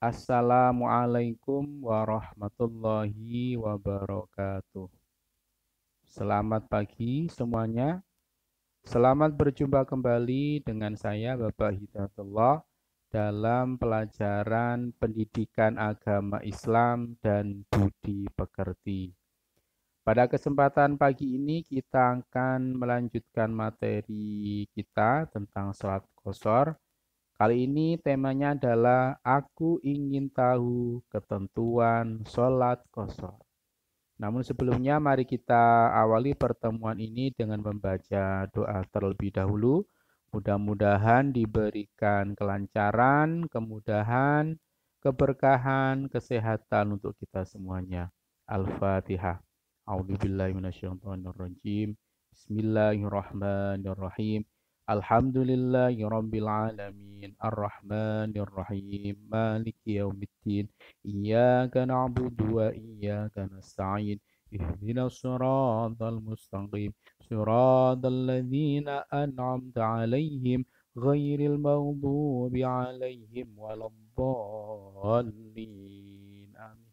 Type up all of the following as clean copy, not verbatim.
Assalamualaikum warahmatullahi wabarakatuh. Selamat pagi semuanya. Selamat berjumpa kembali dengan saya Bapak Hidayatullah dalam pelajaran Pendidikan Agama Islam dan Budi Pekerti. Pada kesempatan pagi ini kita akan melanjutkan materi kita tentang salat qashar. Kali ini temanya adalah aku ingin tahu ketentuan sholat qashar. Namun sebelumnya mari kita awali pertemuan ini dengan membaca doa terlebih dahulu. Mudah-mudahan diberikan kelancaran, kemudahan, keberkahan, kesehatan untuk kita semuanya. Al-Fatihah. A'udzubillahi minasyaitonirrajim. Bismillahirrahmanirrahim. Alhamdulillahi Rabbil Alamin Ar-Rahmanir Rahim Maliki Yawmiddin Iyyaka na'budu wa iyyaka nasta'in Ihdinas siratal mustaqim Siratal ladzina an'amta 'alaihim ghairil maghdubi 'alaihim waladdallin Amin.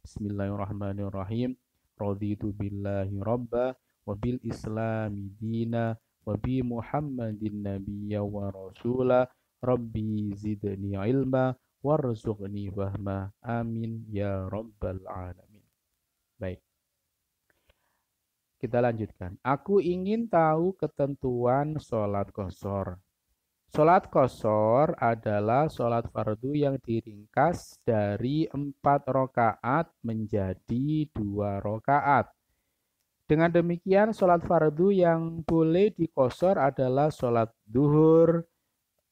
Bismillahirrahmanirrahim. Raditu billahi rabba wa bil islami dina Wabi Muhammadin nabiyya wa rasula Rabbi zidni ilma warzuqni fahma amin ya rabbal alamin. Baik, kita lanjutkan. Aku ingin tahu ketentuan sholat qashar. Sholat qashar adalah sholat fardu yang diringkas dari 4 rakaat menjadi 2 rakaat. Dengan demikian, sholat fardu yang boleh diqashar adalah sholat duhur,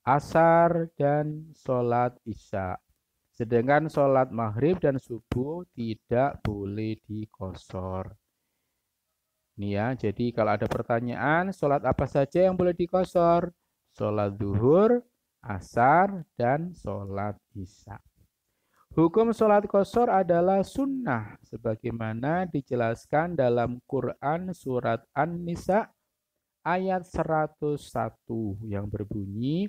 asar, dan sholat isya. Sedangkan sholat maghrib dan subuh tidak boleh diqashar. Ini ya, jadi kalau ada pertanyaan, sholat apa saja yang boleh diqashar? Sholat duhur, asar, dan sholat isya. Hukum sholat qashar adalah sunnah sebagaimana dijelaskan dalam Quran surat An-Nisa ayat 101 yang berbunyi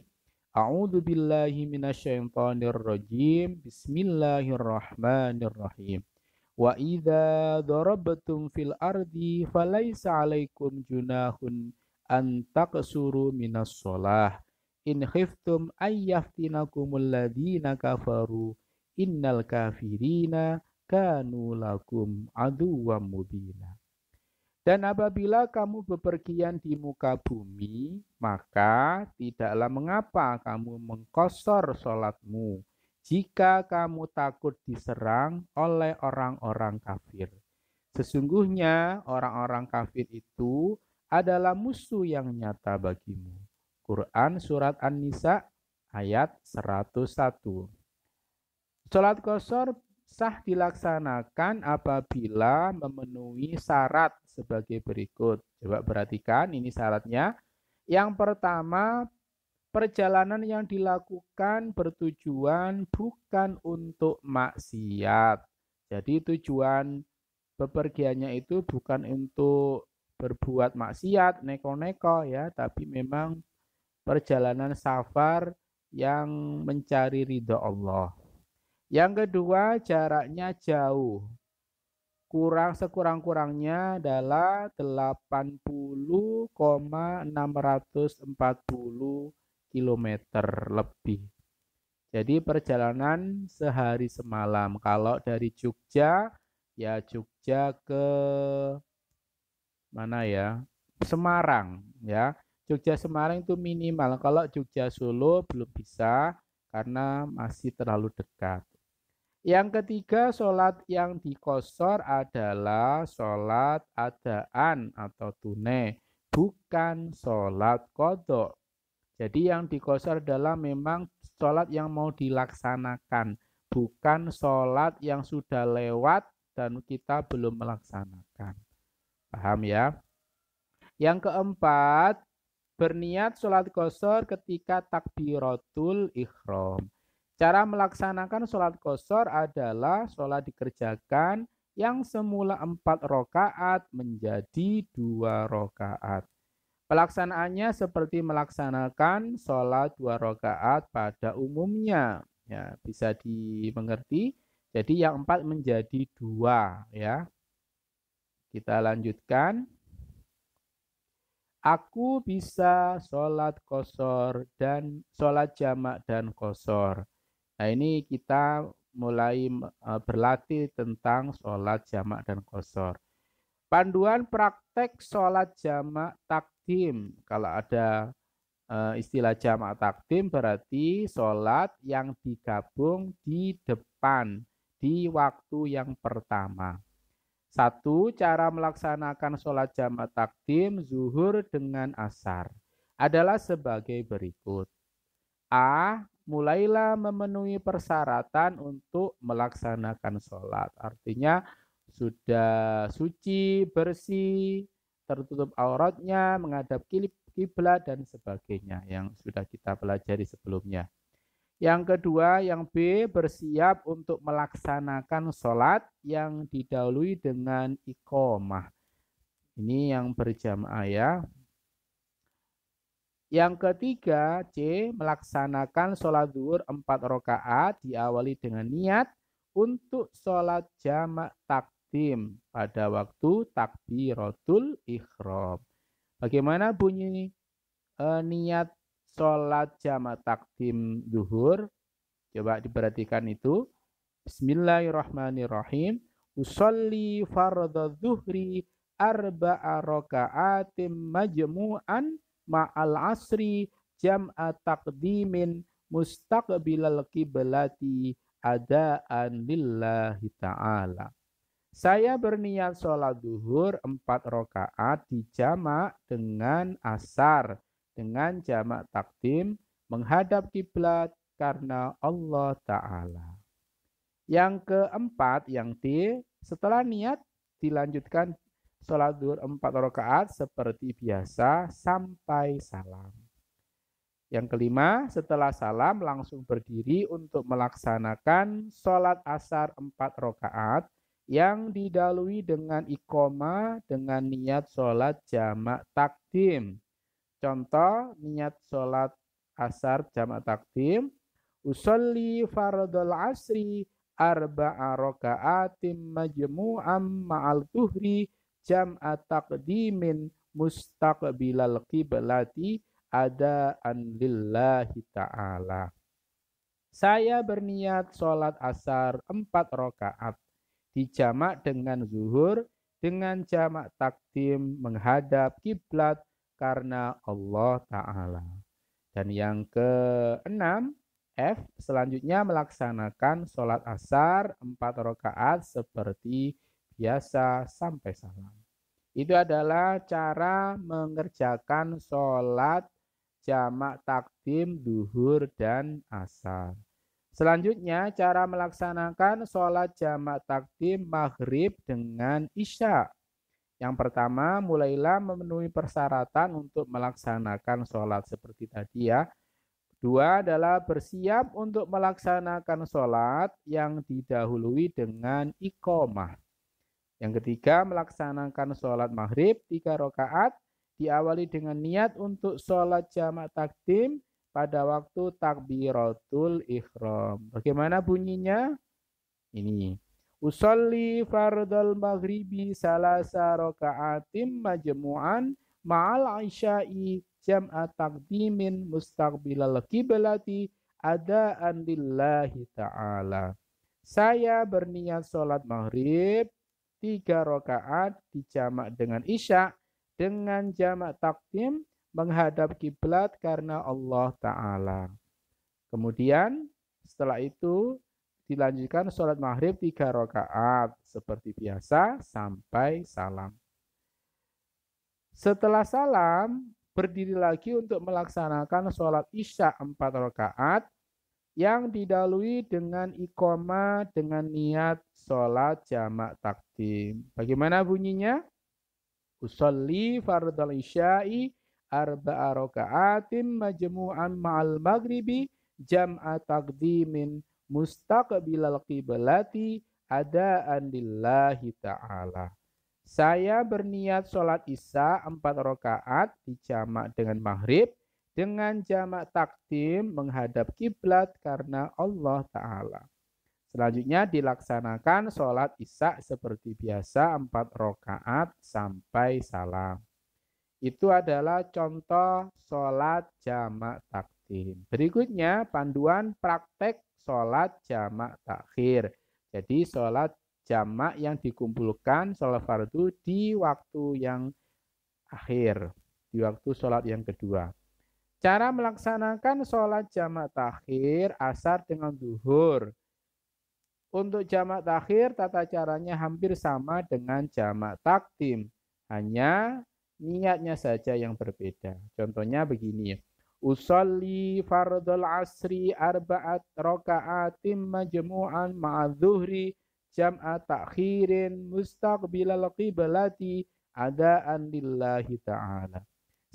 A'udzu billahi minasyaitonir rajim Bismillahirrahmanirrahim. Wa idza darabtum fil ardi falaisa 'alaikum junahun an taqsuru minas shalah in khiftum ayyaftinakumul ladzina kafaru Innal kafirina kanu lakum aduwwam mubina. Dan apabila kamu bepergian di muka bumi, maka tidaklah mengapa kamu mengqashar sholatmu jika kamu takut diserang oleh orang-orang kafir. Sesungguhnya orang-orang kafir itu adalah musuh yang nyata bagimu. Quran Surat An-Nisa ayat 101. Sholat qashar sah dilaksanakan apabila memenuhi syarat sebagai berikut. Coba perhatikan ini syaratnya. Yang pertama, perjalanan yang dilakukan bertujuan bukan untuk maksiat. Jadi tujuan bepergiannya itu bukan untuk berbuat maksiat, neko-neko ya, tapi memang perjalanan safar yang mencari ridha Allah. Yang kedua, jaraknya jauh. Sekurang-kurangnya adalah 80,640 km lebih. Jadi perjalanan sehari semalam. Kalau dari Jogja, ya Jogja ke mana ya? Semarang ya. Jogja Semarang itu minimal. Kalau Jogja Solo belum bisa karena masih terlalu dekat. Yang ketiga, sholat yang diqashar adalah sholat adaan atau tunai, bukan sholat qadha. Jadi yang diqashar adalah memang sholat yang mau dilaksanakan, bukan sholat yang sudah lewat dan kita belum melaksanakan. Paham ya? Yang keempat, berniat sholat qashar ketika takbiratul ihram. Cara melaksanakan sholat qashar adalah sholat dikerjakan yang semula 4 rakaat menjadi 2 rakaat. Pelaksanaannya seperti melaksanakan sholat 2 rakaat pada umumnya. Ya, bisa dimengerti. Jadi yang 4 menjadi 2 ya. Kita lanjutkan. Aku bisa sholat qashar dan sholat jamak dan qashar. Nah, ini kita mulai berlatih tentang sholat jamak dan qashar. Panduan praktek sholat jamak takdim. Kalau ada istilah jamak takdim berarti sholat yang digabung di depan di waktu yang pertama. Satu, cara melaksanakan sholat jamak takdim zuhur dengan asar adalah sebagai berikut. A. Mulailah memenuhi persyaratan untuk melaksanakan sholat. Artinya sudah suci, bersih, tertutup auratnya, menghadap kiblat dan sebagainya yang sudah kita pelajari sebelumnya. Yang kedua, yang B, bersiap untuk melaksanakan sholat yang didahului dengan iqomah. Ini yang berjamaah ya. Yang ketiga, C, melaksanakan sholat zuhur 4 rakaat diawali dengan niat untuk sholat jamak takdim pada waktu takbiratul ihram. Bagaimana bunyi niat sholat jamak takdim zuhur? Coba diperhatikan itu. Bismillahirrahmanirrahim. Usolli fardhu zuhri arba'a raka'atim majmu'an ma'al asri jam'a taqdimin mustaqbilal qiblati adaan lillahi ta'ala. Saya berniat sholat zuhur 4 rakaat dijamak dengan asar dengan jamak takdim menghadap kiblat karena Allah Ta'ala. Yang keempat, yang D, setelah niat dilanjutkan sholat zuhur 4 rakaat seperti biasa sampai salam. Yang kelima, setelah salam langsung berdiri untuk melaksanakan sholat asar 4 rakaat yang didahului dengan iqomah dengan niat sholat jamak takdim. Contoh niat sholat asar jamak takdim, usolli fardhal asri arba'a raka'atim majmu'am ma'al zuhri jam'a taqdimin mustaqbilal qiblati adaan lillahi ta'ala. Saya berniat sholat asar 4 rakaat dijamak dengan zuhur dengan jamak takdim menghadap kiblat karena Allah Ta'ala. Dan yang keenam, F, selanjutnya melaksanakan sholat asar 4 rakaat seperti biasa sampai salam. Itu adalah cara mengerjakan sholat jamak takdim, duhur, dan asar. Selanjutnya, cara melaksanakan sholat jamak takdim maghrib dengan isya. Yang pertama, mulailah memenuhi persyaratan untuk melaksanakan sholat seperti tadi ya. Dua adalah bersiap untuk melaksanakan sholat yang didahului dengan iqomah. Yang ketiga, melaksanakan sholat maghrib 3 rakaat diawali dengan niat untuk sholat jamak takdim pada waktu takbiratul ihram. Bagaimana bunyinya? Ini. Usolli fardal maghribi salasa raka'atim majmu'an ma'al isya'i jam'a taqdimin mustaqbilal qiblati adaan lillahi ta'ala. Saya berniat sholat maghrib 3 rakaat dijamak dengan isya dengan jamak takdim menghadap kiblat karena Allah Ta'ala. Kemudian setelah itu dilanjutkan sholat maghrib 3 rakaat seperti biasa sampai salam. Setelah salam, berdiri lagi untuk melaksanakan sholat isya 4 rakaat yang didahului dengan iqomah dengan niat sholat jamak takdim. Bagaimana bunyinya? Usolli fardal isya'i arba'a raka'atim majmu'an ma'al maghribi jam'a taqdimin mustaqbilal qiblati adaan lillahi ta'ala. Saya berniat sholat isya 4 rakaat dijamak dengan maghrib dengan jamak takdim menghadap kiblat karena Allah Ta'ala. Selanjutnya dilaksanakan sholat isya seperti biasa 4 rakaat sampai salam. Itu adalah contoh sholat jamak takdim. Berikutnya panduan praktek sholat jamak takhir. Jadi sholat jamak yang dikumpulkan sholat fardu di waktu yang akhir, di waktu sholat yang kedua. Cara melaksanakan sholat jamak takhir asar dengan zuhur. Untuk jamak takhir tata caranya hampir sama dengan jamak takdim. Hanya niatnya saja yang berbeda. Contohnya begini. Usolli fardul asri arba'at raka'atim majmu'an ma'adzuhri jam'a takhirin mustaqbilal qiblati adaan lillahi ta'ala.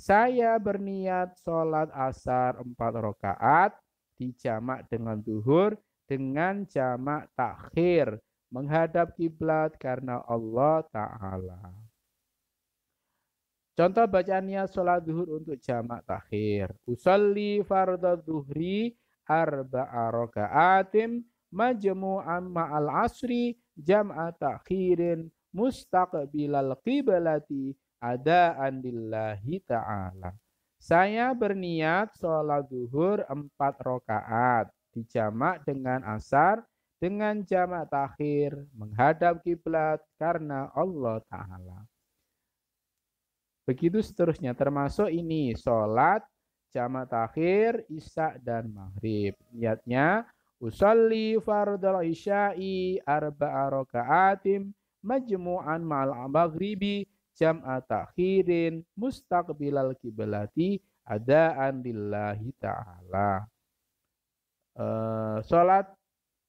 Saya berniat sholat asar 4 rakaat dijamak dengan zuhur dengan jamak takhir menghadap kiblat karena Allah Ta'ala. Contoh bacaan niat sholat zuhur untuk jamak takhir. Usolli fardhu zuhri arba'a raka'atim majmu'an ma'al asri jam'a takhirin mustaqbilal qiblati adaan lillahi ta'ala. Saya berniat sholat zuhur 4 rakaat dijamak dengan asar dengan jamak takhir menghadap kiblat karena Allah Ta'ala. Begitu seterusnya termasuk ini sholat jamak takhir isya dan maghrib. Niatnya usolli fardal isya'i arba'a raka'atim majmu'an ma'al maghribi jam'a takhirin mustaqbilal kiblati adaan lillahi ta'ala.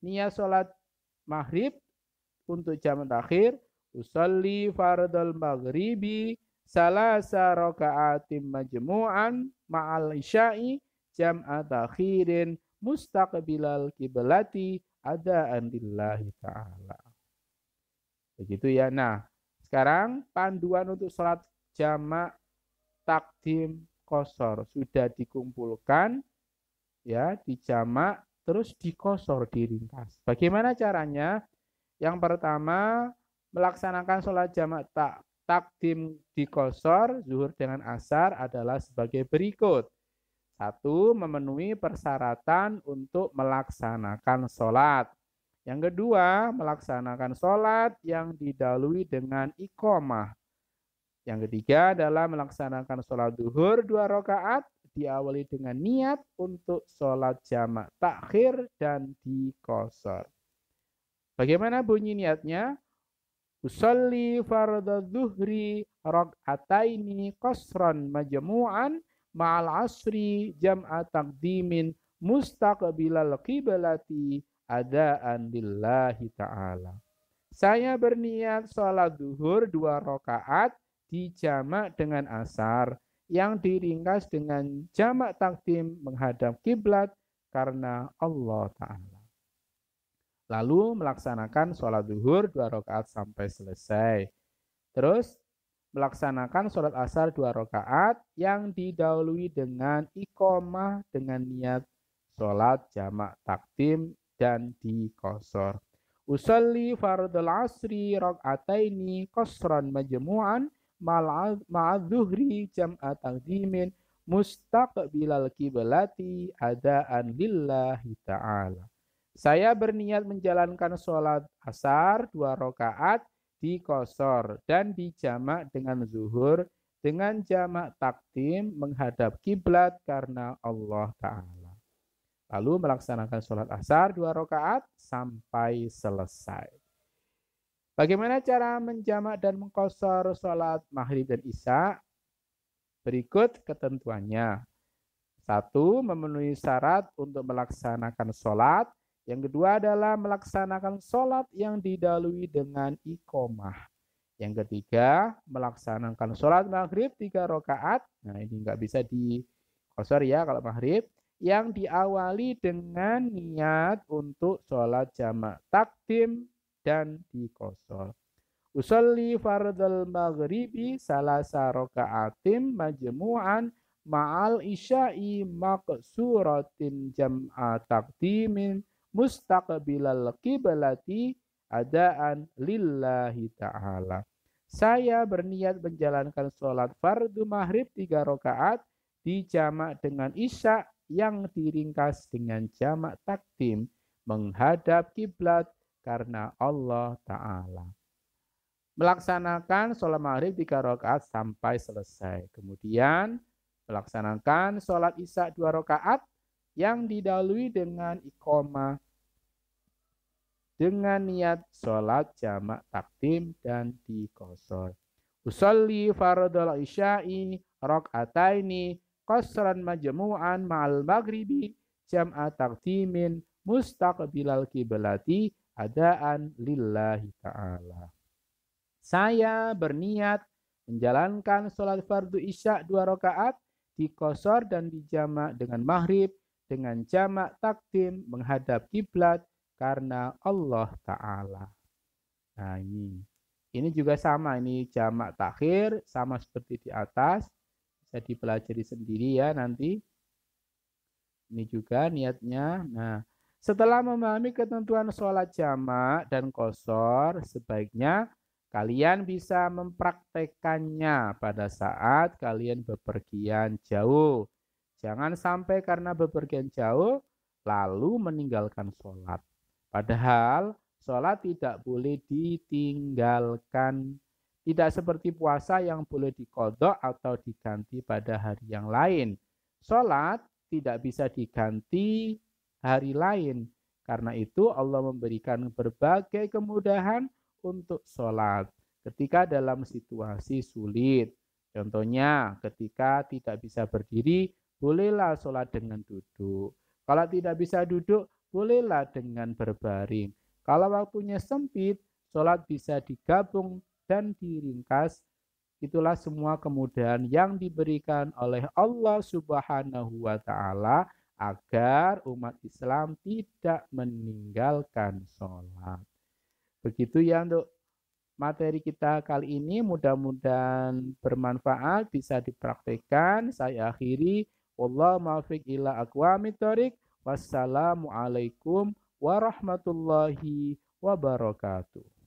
Niat sholat maghrib untuk jamak takhir usolli fardal maghribi salasa raka'atim majmu'an ma'al isya'i jam'a takhirin mustaqbilal kiblati adaan lillahi ta'ala. Begitu ya. Nah, sekarang panduan untuk sholat jamak takdim qashar sudah dikumpulkan ya, dijamak terus dikosor, diringkas. Bagaimana caranya? Yang pertama melaksanakan sholat jamak takdim dikosor zuhur dengan asar adalah sebagai berikut. 1. Memenuhi persyaratan untuk melaksanakan sholat. Yang kedua, melaksanakan sholat yang didahului dengan iqomah. Yang ketiga adalah melaksanakan sholat zuhur 2 rakaat diawali dengan niat untuk sholat jamak takhir dan dikosor. Bagaimana bunyi niatnya? Usolli fardhu zuhri rak'ataini qasran majmu'an ma'al asri jam'a taqdimin mustaqbilal qiblati adaan lillahi ta'ala. Saya berniat sholat zuhur 2 rakaat dijamak dengan asar yang diringkas dengan jamak takdim menghadap kiblat karena Allah Ta'ala. Lalu melaksanakan sholat zuhur 2 rakaat sampai selesai. Terus melaksanakan sholat asar 2 rakaat yang didahului dengan iqomah dengan niat sholat jamak takdim dan dikosor. Usolli fardul asri rak'ataini qasran majmu'an ma'adzuhri jam'a taqdimin mustaqbilal kiblati adaan lillahi ta'ala. Saya berniat menjalankan sholat asar 2 rakaat dikosor dan dijamak dengan zuhur dengan jamak takdim menghadap kiblat karena Allah Ta'ala. Lalu melaksanakan sholat asar 2 rakaat sampai selesai. Bagaimana cara menjamak dan mengqashar sholat maghrib dan isya? Berikut ketentuannya. 1. Memenuhi syarat untuk melaksanakan sholat. Yang kedua adalah melaksanakan sholat yang didahului dengan iqomah. Yang ketiga, melaksanakan sholat maghrib 3 rakaat. Nah, ini nggak bisa dikosor ya kalau maghrib. Yang diawali dengan niat untuk sholat jamak takdim dan dikosor. Usolli fardal maghribi salasa raka'atim majmu'an ma'al isya'i maqsuratin jam'a taqdimin mustaqbilal qiblati adaan lillahi ta'ala. Saya berniat menjalankan sholat fardu maghrib 3 rakaat dijamak dengan isya yang diringkas dengan jamak takdim menghadap kiblat karena Allah Ta'ala. Melaksanakan sholat maghrib 3 rakaat sampai selesai. Kemudian melaksanakan sholat isya 2 rakaat yang didahului dengan iqamah dengan niat sholat jamak takdim dan diqosor. Usolli fardhal isya'i raka'ataini qasran majmu'an ma'al maghribi jam'a takdimin mustaqbilal kiblati adaan lillahi ta'ala. Saya berniat menjalankan sholat fardu isya 2 rakaat diqosor dan dijamak dengan maghrib dengan jamak takdim menghadap kiblat karena Allah Ta'ala. Nah ini juga sama, ini jamak takhir sama seperti di atas, bisa dipelajari sendiri ya nanti. Ini juga niatnya. Nah, setelah memahami ketentuan sholat jamak dan qosor, sebaiknya kalian bisa mempraktekannya pada saat kalian bepergian jauh. Jangan sampai karena bepergian jauh lalu meninggalkan sholat. Padahal sholat tidak boleh ditinggalkan. Tidak seperti puasa yang boleh diqodho atau diganti pada hari yang lain. Sholat tidak bisa diganti hari lain. Karena itu Allah memberikan berbagai kemudahan untuk sholat. Ketika dalam situasi sulit. Contohnya ketika tidak bisa berdiri, bolehlah sholat dengan duduk. Kalau tidak bisa duduk, bolehlah dengan berbaring. Kalau waktunya sempit, sholat bisa digabung dan diringkas. Itulah semua kemudahan yang diberikan oleh Allah Subhanahu wa Ta'ala agar umat Islam tidak meninggalkan sholat. Begitu ya untuk materi kita kali ini. Mudah-mudahan bermanfaat, bisa dipraktekkan. Saya akhiri. Wallahu muwaffiq ila aqwamit thoriq. Wassalamualaikum warahmatullahi wabarakatuh.